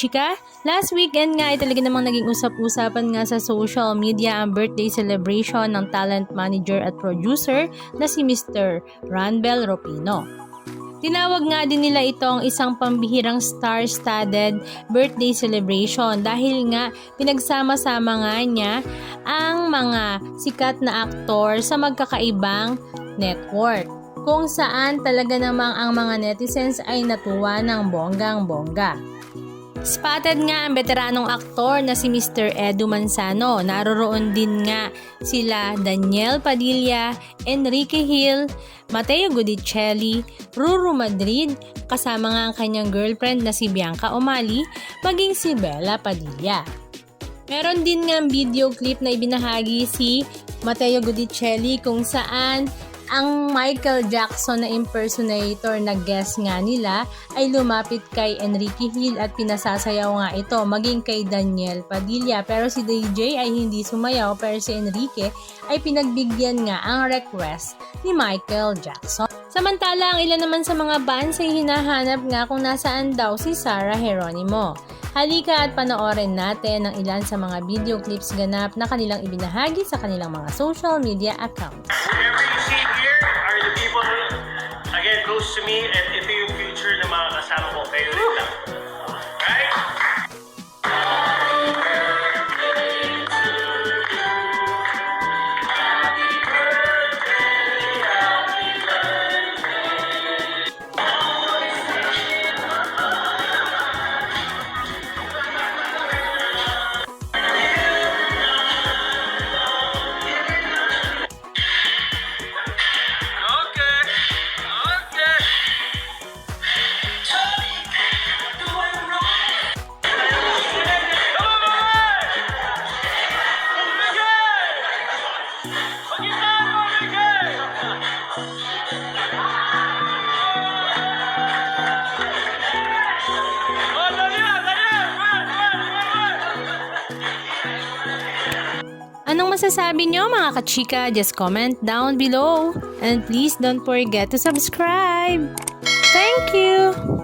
kachika, last weekend nga ay talaga namang naging usap-usapan nga sa social media ang birthday celebration ng talent manager at producer na si Mr. Ranbel Ropino. Tinawag nga din nila itong isang pambihirang star-studded birthday celebration dahil nga pinagsama-sama nga niya ang mga sikat na aktor sa magkakaibang network, kung saan talaga namang ang mga netizens ay natuwa ng bonggang-bongga. Spotted nga ang veteranong aktor na si Mr. Edu Manzano. Naroroon din nga sila Daniel Padilla, Enrique Hill, Mateo Gudicelli, Ruru Madrid, kasama nga ang kanyang girlfriend na si Bianca Umali, maging si Bella Padilla. Meron din nga video clip na ibinahagi si Mateo Gudicelli kung saan ang Michael Jackson na impersonator na guest nga nila ay lumapit kay Enrique Hill at pinasasayaw nga ito, maging kay Daniel Padilla. Pero si DJ ay hindi sumayaw, pero si Enrique ay pinagbigyan nga ang request ni Michael Jackson. Samantala, ang ilan naman sa mga bands ay hinahanap nga kung nasaan daw si Sarah Geronimo. Halika at panoorin natin ang ilan sa mga video clips ganap na kanilang ibinahagi sa kanilang mga social media accounts. Whatever you see here are the people who, again, close to me, and ito yung future ng mga kasama ko. Kayo rin lang. Right? Anong masasabi nyo mga kachika? Just comment down below. And please don't forget to subscribe. Thank you!